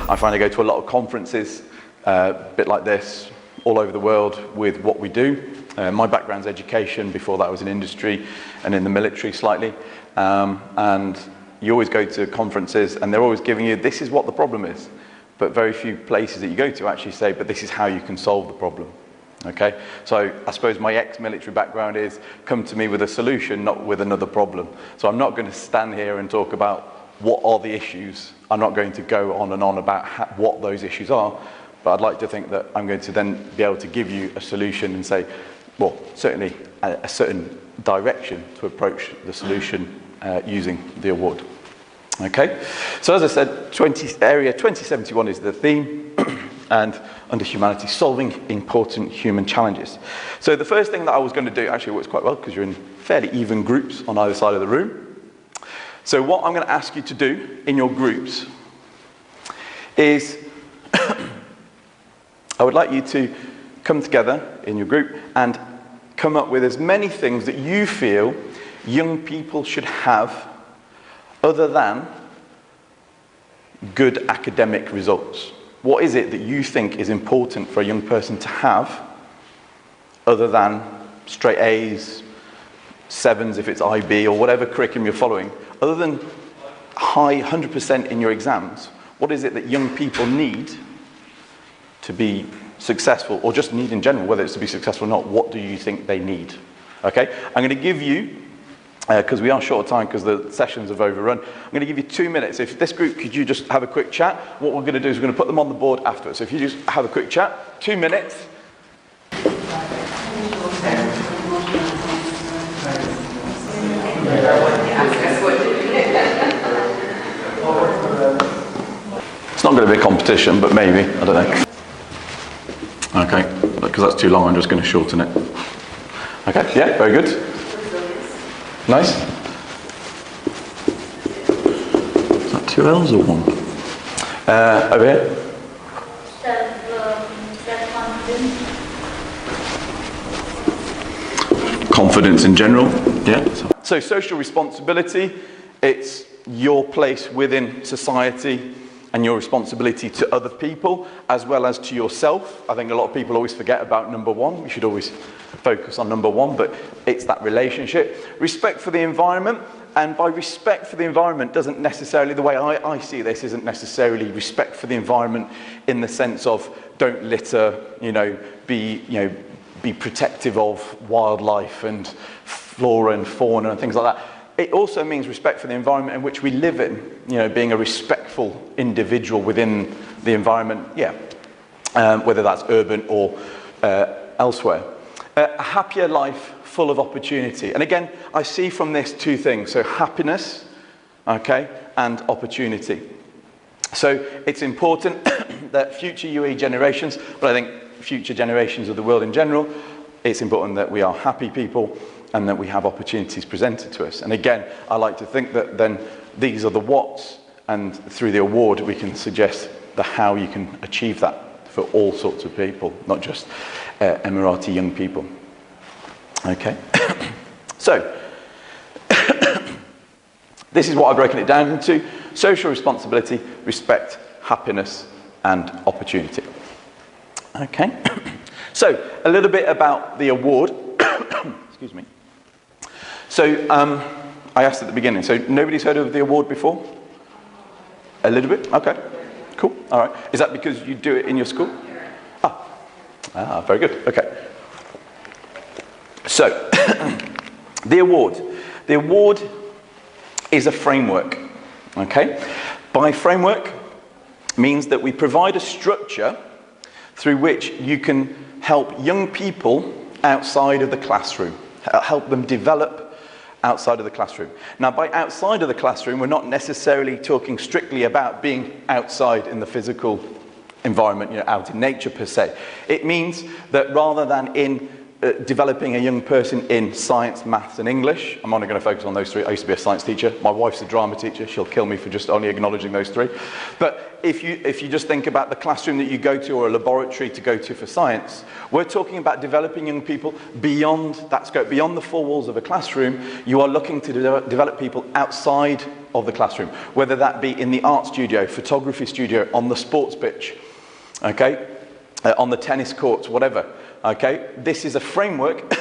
I find I go to a lot of conferences, a bit like this, all over the world with what we do. My background's education. Before that I was in industry and in the military slightly. And you always go to conferences and they're always giving you, this is what the problem is. But very few places that you go to actually say, but this is how you can solve the problem. Okay? So I suppose my ex-military background is come to me with a solution, not with another problem. So I'm not going to stand here and talk about what are the issues. I'm not going to go on and on about what those issues are. But I'd like to think that I'm going to then be able to give you a solution and say, well, certainly a certain direction to approach the solution using the award. Okay, so as I said, Area 2071 is the theme, and under humanity, solving important human challenges. So the first thing that I was going to do, actually works quite well because you're in fairly even groups on either side of the room. So what I'm going to ask you to do in your groups is, I would like you to come together in your group and come up with as many things that you feel young people should have other than good academic results. What is it that you think is important for a young person to have other than straight A's, 7s if it's IB or whatever curriculum you're following, other than high 100% in your exams? What is it that young people need to be successful, or just need in general, whether it's to be successful or not? What do you think they need? Okay, I'm going to give you, because we are short of time because the sessions have overrun, I'm going to give you 2 minutes. If this group, could you just have a quick chat? What we're going to do is we're going to put them on the board afterwards. So if you just have a quick chat, 2 minutes. It's not going to be a competition, but maybe, I don't know. Okay, because that's too long, I'm just going to shorten it. Okay, yeah, very good. Nice. Is that 2 L's or 1? Over here. Confidence in general, yeah. So social responsibility, it's your place within society and your responsibility to other people as well as to yourself. I think a lot of people always forget about number 1. We should always focus on number 1, but it's that relationship. Respect for the environment, and by respect for the environment doesn't necessarily, the way I see this, isn't necessarily respect for the environment in the sense of don't litter, be protective of wildlife and flora and fauna and things like that. It also means respect for the environment in which we live in, being a respectful individual within the environment, whether that's urban or elsewhere. A happier life full of opportunity. And again, I see from this 2 things, so happiness, okay, and opportunity. So it's important that future UE generations, but I think future generations of the world in general, it's important that we are happy people and that we have opportunities presented to us. And again, I like to think that then these are the whats, and through the award we can suggest the how you can achieve that for all sorts of people, not just Emirati young people. Okay, so this is what I've broken it down into: social responsibility, respect, happiness, and opportunity. Okay, so a little bit about the award. Excuse me. So I asked at the beginning, so nobody's heard of the award before? A little bit? Okay, cool, all right. Is that because you do it in your school? Very good, okay. So, the award is a framework, okay? By framework means that we provide a structure through which you can help young people outside of the classroom, help them develop outside of the classroom. Now, by outside of the classroom, we're not necessarily talking strictly about being outside in the physical environment, out in nature per se. It means that rather than in developing a young person in science, maths and English, I'm only going to focus on those 3. I used to be a science teacher. My wife's a drama teacher. She'll kill me for just only acknowledging those 3. But if you just think about the classroom that you go to or a laboratory to go to for science, we're talking about developing young people beyond that scope, beyond the 4 walls of a classroom. You are looking to develop people outside of the classroom, whether that be in the art studio, photography studio, on the sports pitch, okay, on the tennis courts, whatever, okay. This is a framework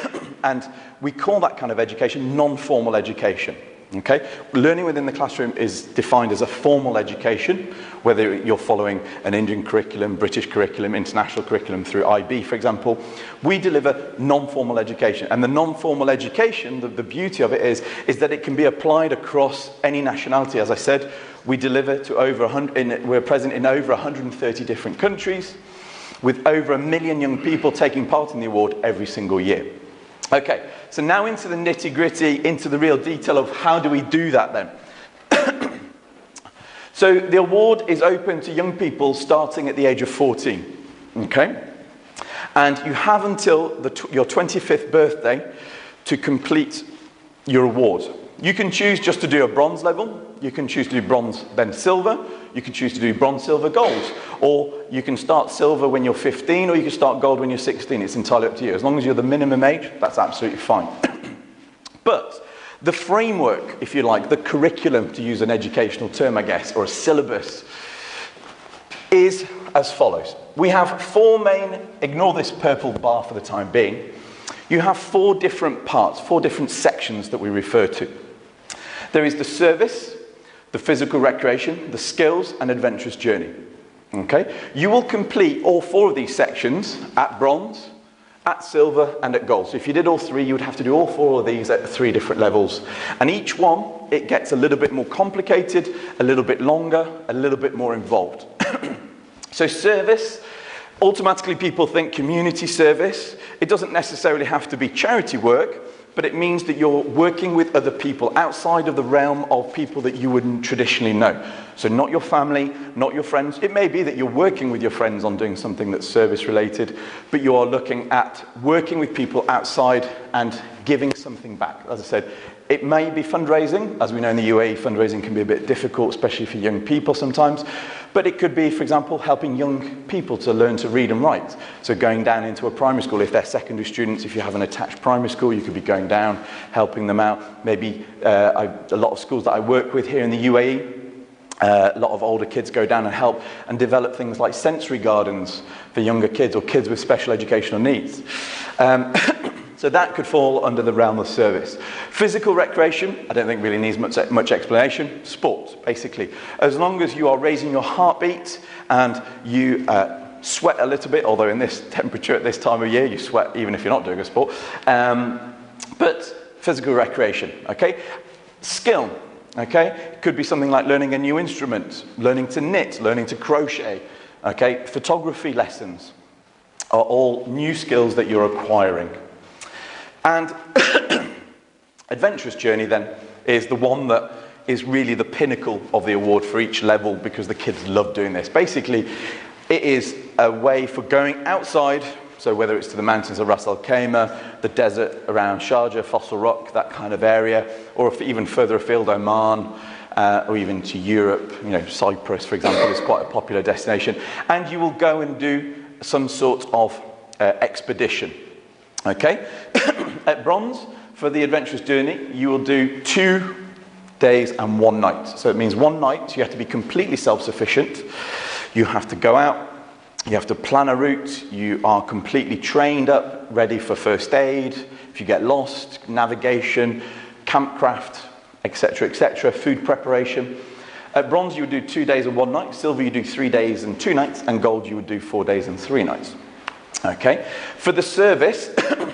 and we call that kind of education non-formal education. Okay? Learning within the classroom is defined as a formal education, whether you're following an Indian curriculum, British curriculum, international curriculum through IB, for example. We deliver non-formal education. And the non-formal education, the beauty of it is that it can be applied across any nationality. As I said, we deliver to over 100, we're present in over 130 different countries, with over 1 million young people taking part in the award every single year. Okay, so now into the nitty-gritty, into the real detail of how do we do that then. So the award is open to young people starting at the age of 14, okay? And you have until your 25th birthday to complete your award. You can choose just to do a bronze level, you can choose to do bronze then silver, you can choose to do bronze, silver, gold, or you can start silver when you're 15 or you can start gold when you're 16, it's entirely up to you. As long as you're the minimum age, that's absolutely fine. But the framework, if you like, the curriculum, to use an educational term I guess, or a syllabus, is as follows. We have 4 main, ignore this purple bar for the time being, you have 4 different parts, 4 different sections that we refer to. There is the service, the physical recreation, the skills and adventurous journey. Okay? You will complete all 4 of these sections at bronze, at silver and at gold. So if you did all 3, you would have to do all 4 of these at 3 different levels. And each one, it gets a little bit more complicated, a little bit longer, a little bit more involved. So service, automatically people think community service. It doesn't necessarily have to be charity work, but it means that you're working with other people outside of the realm of people that you wouldn't traditionally know. So not your family, not your friends. It may be that you're working with your friends on doing something that's service related, but you are looking at working with people outside and giving something back. As I said, it may be fundraising. As we know in the UAE, fundraising can be a bit difficult, especially for young people sometimes. But it could be, for example, helping young people to learn to read and write. So going down into a primary school, if they're secondary students, if you have an attached primary school, you could be going down, helping them out. Maybe a lot of schools that I work with here in the UAE, a lot of older kids go down and help and develop things like sensory gardens for younger kids or kids with special educational needs. So that could fall under the realm of service. Physical recreation, I don't think really needs much explanation. Sport, basically. As long as you are raising your heartbeat and you sweat a little bit, although in this temperature at this time of year, you sweat even if you're not doing a sport. But physical recreation, okay? Skill, okay? It could be something like learning a new instrument, learning to knit, learning to crochet, okay? Photography lessons are all new skills that you're acquiring. And adventurous journey then is the one that is really the pinnacle of the award for each level, because the kids love doing this. Basically, it is a way for going outside, so whether it's to the mountains of Ras Al Khaimah, the desert around Sharjah, Fossil Rock, that kind of area, or if even further afield, Oman, or even to Europe, you know, Cyprus, for example, is quite a popular destination. And you will go and do some sort of expedition. Okay? At bronze, for the adventurous journey, you will do 2 days and 1 night. So it means 1 night, you have to be completely self-sufficient. You have to go out, you have to plan a route, you are completely trained up, ready for first aid, if you get lost, navigation, campcraft, etc., food preparation. At bronze, you would do 2 days and 1 night. Silver, you do 3 days and 2 nights. And gold, you would do 4 days and 3 nights. Okay, for the service,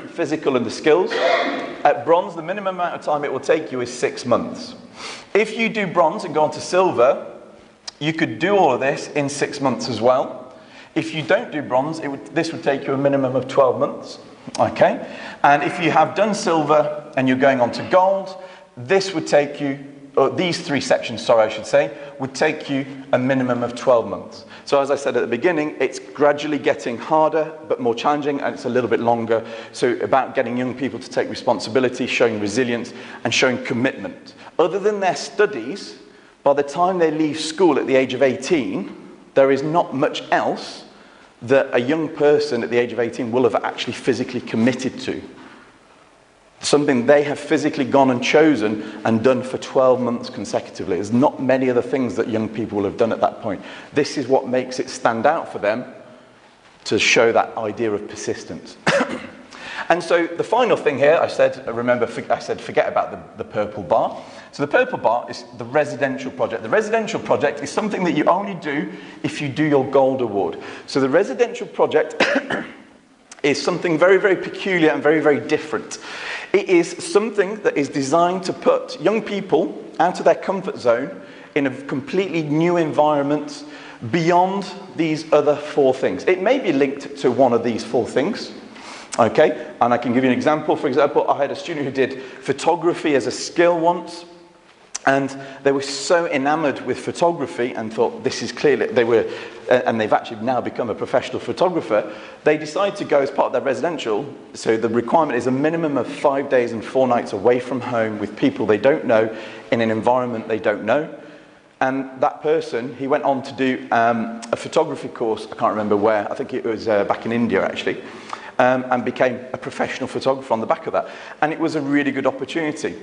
physical and the skills, at bronze, the minimum amount of time it will take you is 6 months. If you do bronze and go on to silver, you could do all of this in 6 months as well. If you don't do bronze, this would take you a minimum of 12 months. Okay, and if you have done silver and you're going on to gold, this would take you, or these 3 sections, sorry, I should say, would take you a minimum of 12 months. So as I said at the beginning, it's gradually getting harder, but more challenging, and it's a little bit longer. So about getting young people to take responsibility, showing resilience, and showing commitment. Other than their studies, by the time they leave school at the age of 18, there is not much else that a young person at the age of 18 will have actually physically committed to. something they have physically gone and chosen and done for 12 months consecutively. There's not many other things that young people will have done at that point. This is what makes it stand out for them, to show that idea of persistence. And so the final thing here, I said forget about the purple bar. So the purple bar is the residential project. The residential project is something that you only do if you do your gold award. So the residential project is something very, very peculiar and very, very different. It is something that is designed to put young people out of their comfort zone in a completely new environment beyond these other four things. It may be linked to one of these four things. Okay, and I can give you an example. For example, I had a student who did photography as a skill once, and they were so enamored with photography and thought this is clearly, and they've actually now become a professional photographer. They decided to go as part of their residential, so the requirement is a minimum of 5 days and 4 nights away from home with people they don't know, in an environment they don't know. And that person, he went on to do a photography course, I can't remember where, I think it was back in India actually, and became a professional photographer on the back of that. And it was a really good opportunity.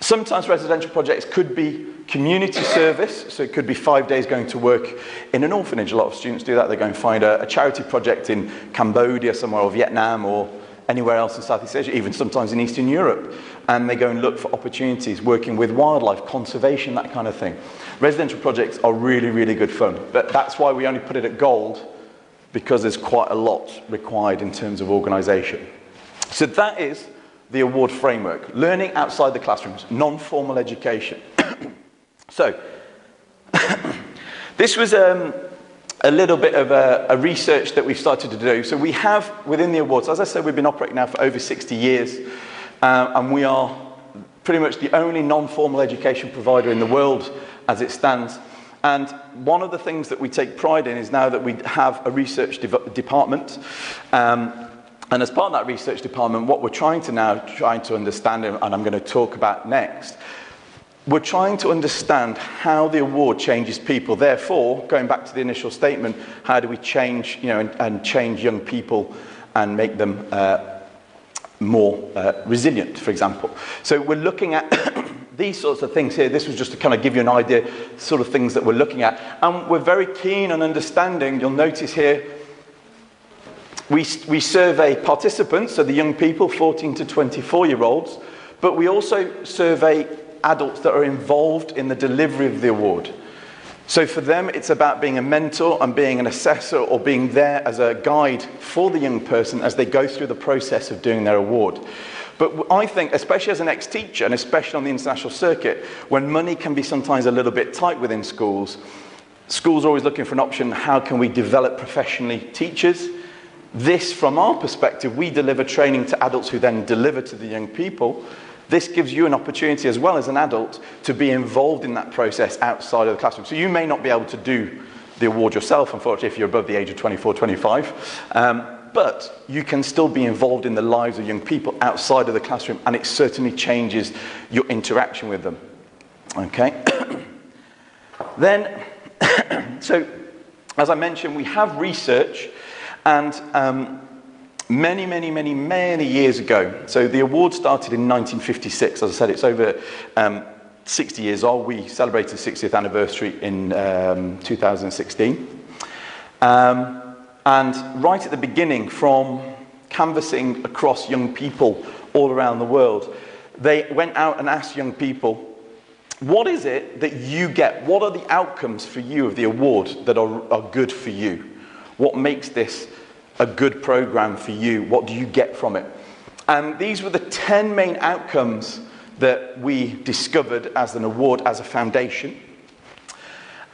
Sometimes residential projects could be community service, so it could be 5 days going to work in an orphanage. A lot of students do that. They go and find a charity project in Cambodia somewhere, or Vietnam, or anywhere else in Southeast Asia, even sometimes in Eastern Europe. And they go and look for opportunities, working with wildlife, conservation, that kind of thing. Residential projects are really, really good fun. But that's why we only put it at gold, because there's quite a lot required in terms of organisation. So that is the award framework. Learning outside the classrooms, non-formal education. So, this was a little bit of a research that we've started to do. So we have, within the awards, as I said, we've been operating now for over 60 years, and we are pretty much the only non-formal education provider in the world as it stands. And one of the things that we take pride in is now that we have a research department. And as part of that research department, what we're trying to understand, and I'm going to talk about next, we're trying to understand how the award changes people. Therefore, going back to the initial statement, how do we change, and change young people and make them more resilient, for example. So we're looking at these sorts of things here. This was just to kind of give you an idea, sort of things that we're looking at. And we're very keen on understanding. You'll notice here, we survey participants, so the young people, 14 to 24-year-olds, but we also survey adults that are involved in the delivery of the award. So for them, it's about being a mentor and being an assessor, or being there as a guide for the young person as they go through the process of doing their award. But I think, especially as an ex-teacher, and especially on the international circuit, when money can be sometimes a little bit tight within schools, schools are always looking for an option. How can we develop professionally teachers? This, from our perspective, we deliver training to adults who then deliver to the young people. This gives you an opportunity, as well as an adult, to be involved in that process outside of the classroom. So you may not be able to do the award yourself, unfortunately, if you're above the age of 24, 25. But you can still be involved in the lives of young people outside of the classroom, and it certainly changes your interaction with them. Okay? Then, so, as I mentioned, we have research, and many years ago, so the award started in 1956. As I said, it's over 60 years old. We celebrated the 60th anniversary in 2016. And right at the beginning, from canvassing across young people all around the world, they went out and asked young people, what is it that you get? What are the outcomes for you of the award that are good for you? What makes this a good program for you? What do you get from it? And these were the 10 main outcomes that we discovered as an award, as a foundation.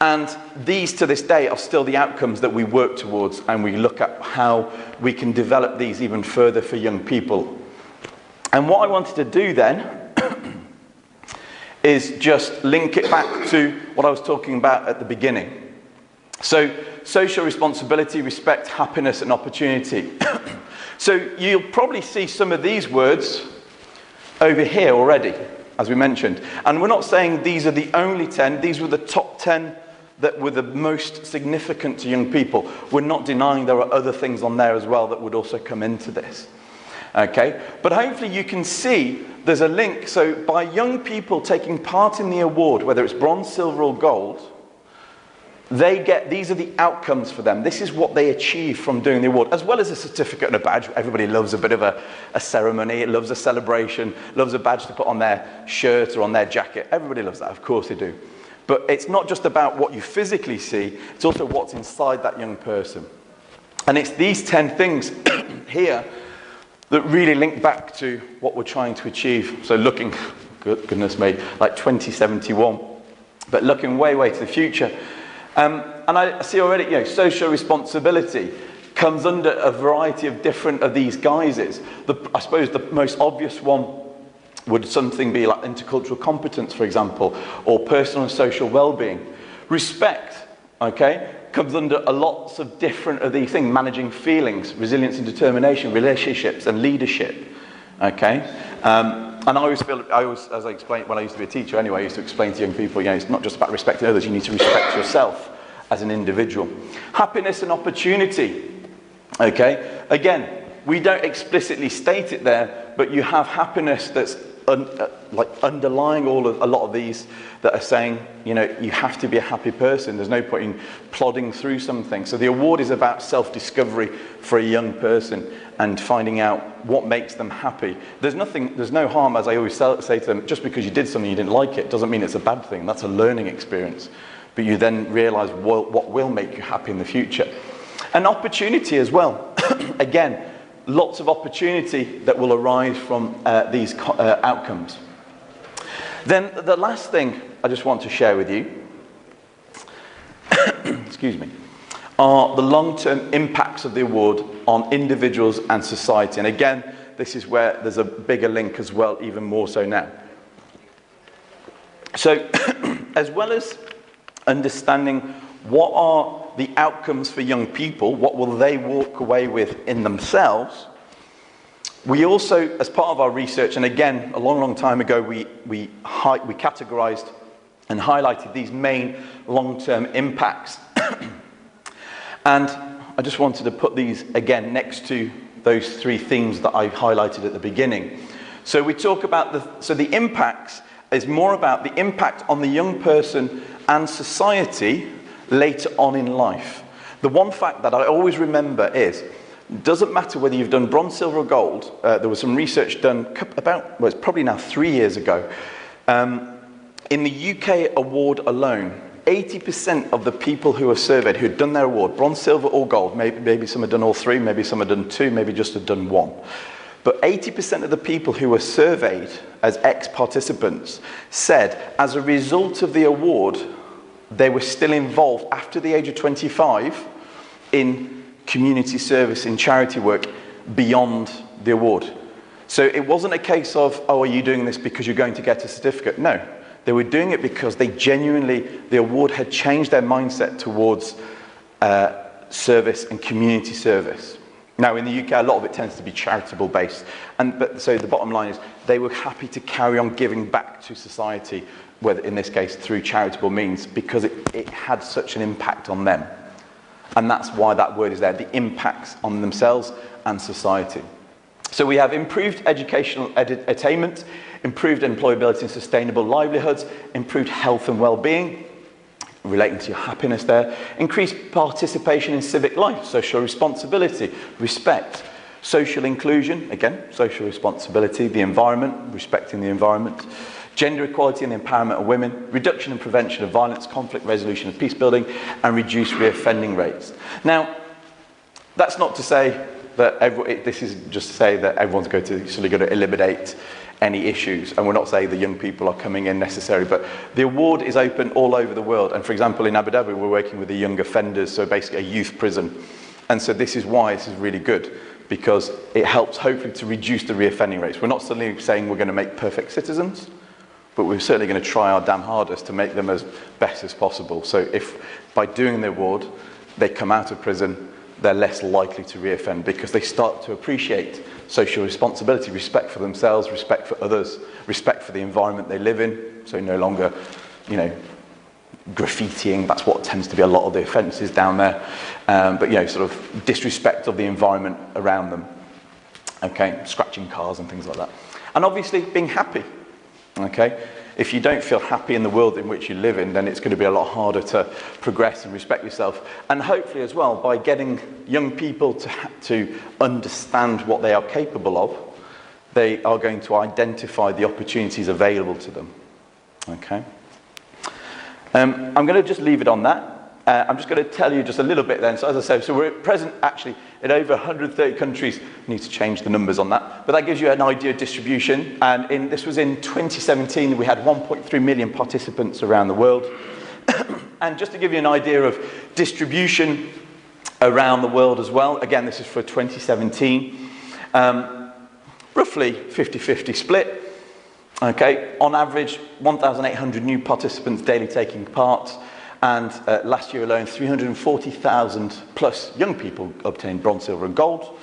And these, to this day, are still the outcomes that we work towards, and we look at how we can develop these even further for young people. And what I wanted to do then is just link it back to what I was talking about at the beginning. So, social responsibility, respect, happiness, and opportunity. So you'll probably see some of these words over here already, as we mentioned. And we're not saying these are the only 10. These were the top 10 that were the most significant to young people. We're not denying there are other things on there as well that would also come into this. Okay, but hopefully you can see there's a link. So by young people taking part in the award, whether it's bronze, silver or gold, these are the outcomes for them. This is what they achieve from doing the award, as well as a certificate and a badge. Everybody loves a bit of a ceremony, it loves a celebration, loves a badge to put on their shirt or on their jacket. Everybody loves that, of course they do. But it's not just about what you physically see, it's also what's inside that young person. And it's these 10 things here that really link back to what we're trying to achieve. So looking, goodness me, like 2071, but looking way, way to the future. And I see already, social responsibility comes under a variety of different of these guises. I suppose the most obvious one would something be like intercultural competence, for example, or personal and social well-being. Respect, okay, comes under lots of different of these things: managing feelings, resilience and determination, relationships and leadership, okay? And I always, as I explained when I used to be a teacher anyway, I used to explain to young people, it's not just about respecting others, you need to respect yourself as an individual. Happiness and opportunity, okay? Again, we don't explicitly state it there, but you have happiness that's underlying a lot of these that are saying, you have to be a happy person. There's no point in plodding through something. So the award is about self-discovery for a young person and finding out what makes them happy. There's no harm, as I always say to them, just because you did something you didn't like it doesn't mean it's a bad thing. That's a learning experience. But you then realize what will make you happy in the future. And opportunity as well. Again, lots of opportunity that will arise from these outcomes. Then the last thing I just want to share with you, excuse me, are the long-term impacts of the award on individuals and society. And again, this is where there's a bigger link as well, even more so now. So, as well as understanding what are the outcomes for young people, what will they walk away with in themselves, we also, as part of our research, and again, a long, long time ago, we categorized and highlighted these main long-term impacts. And I just wanted to put these again next to those 3 themes that I highlighted at the beginning. So we talk about the impacts is more about the impact on the young person and society later on in life. The one fact that I always remember is, it doesn't matter whether you've done bronze, silver or gold. There was some research done it's probably now 3 years ago. In the UK award alone, 80% of the people who were surveyed who had done their award, bronze, silver or gold, maybe some had done all 3, maybe some had done 2, maybe just had done 1. But 80% of the people who were surveyed as ex-participants said, as a result of the award, they were still involved after the age of 25 in community service, in charity work beyond the award. So it wasn't a case of, are you doing this because you're going to get a certificate? No. They were doing it because the award had changed their mindset towards service and community service. Now in the UK, a lot of it tends to be charitable based. So the bottom line is they were happy to carry on giving back to society, whether in this case through charitable means, because it had such an impact on them. And that's why that word is there, the impacts on themselves and society. So we have improved educational attainment, improved employability and sustainable livelihoods, improved health and well-being, relating to your happiness there, increased participation in civic life, social responsibility, respect, social inclusion, again, social responsibility, the environment, respecting the environment, gender equality and empowerment of women, reduction and prevention of violence, conflict resolution and peace building, and reduced reoffending rates. Now, that's not to say that this is just to say that everyone's going to eliminate any issues, and we're not saying the young people are coming in necessarily, but the award is open all over the world. And for example, in Abu Dhabi, we're working with the young offenders, so basically a youth prison. And so this is why this is really good, because it helps hopefully to reduce the reoffending rates. We're not suddenly saying we're going to make perfect citizens, but we're certainly going to try our damn hardest to make them as best as possible. So if by doing the award, they come out of prison, they're less likely to reoffend, because they start to appreciate social responsibility, respect for themselves, respect for others, respect for the environment they live in. So no longer, graffitiing, that's what tends to be a lot of the offences down there. But sort of disrespect of the environment around them. okay, scratching cars and things like that. And obviously being happy, okay? If you don't feel happy in the world in which you live in, then it's going to be a lot harder to progress and respect yourself. And hopefully as well, by getting young people to understand what they are capable of, they are going to identify the opportunities available to them, okay? I'm going to just leave it on that. I'm just going to tell you just a little bit then. So as I said, so we're at present actually in over 130 countries. I need to change the numbers on that. But that gives you an idea of distribution. And this was in 2017. We had 1.3 million participants around the world. And just to give you an idea of distribution around the world as well. Again, this is for 2017. Roughly 50-50 split. Okay, on average, 1,800 new participants daily taking part. And last year alone, 340,000 plus young people obtained bronze, silver and gold.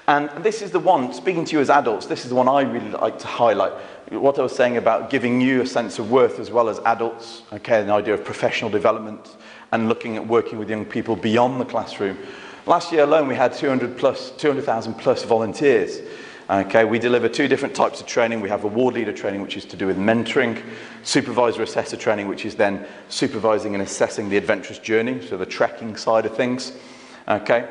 And this is the one, speaking to you as adults, this is the one I really like to highlight. What I was saying about giving you a sense of worth as well as adults, okay, an idea of professional development and looking at working with young people beyond the classroom. Last year alone, we had 200,000 plus volunteers. Okay, we deliver two different types of training. We have award leader training, which is to do with mentoring, supervisor assessor training, which is then supervising and assessing the adventurous journey, so the trekking side of things. Okay,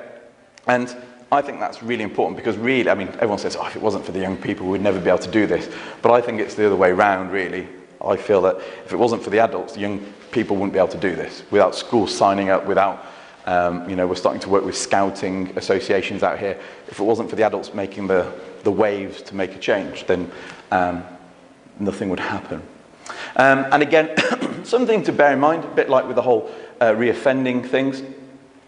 and I think that's really important because really, I mean, everyone says, oh, if it wasn't for the young people, we'd never be able to do this. But I think it's the other way around, really. I feel that if it wasn't for the adults, the young people wouldn't be able to do this. Without schools signing up, without, you know, we're starting to work with scouting associations out here. If it wasn't for the adults making the waves to make a change, then nothing would happen. And again, something to bear in mind, a bit like with the whole reoffending things.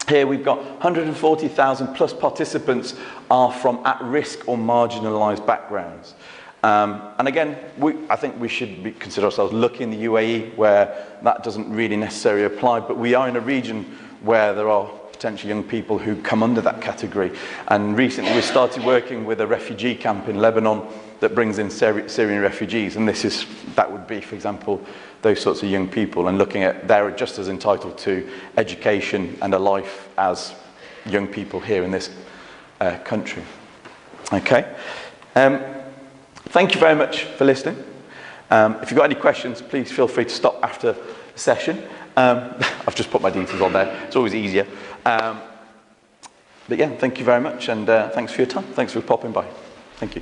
Here we've got 140,000 plus participants are from at-risk or marginalised backgrounds. And again, I think we should consider ourselves lucky in the UAE where that doesn't really necessarily apply, but we are in a region where there are potential young people who come under that category. And recently we started working with a refugee camp in Lebanon that brings in Syrian refugees. And that would be, for example, those sorts of young people and looking at they're just as entitled to education and a life as young people here in this country. Okay. Thank you very much for listening. If you've got any questions, please feel free to stop after the session. I've just put my details on there. It's always easier. But yeah, thank you very much, and thanks for your time. Thanks for popping by. Thank you.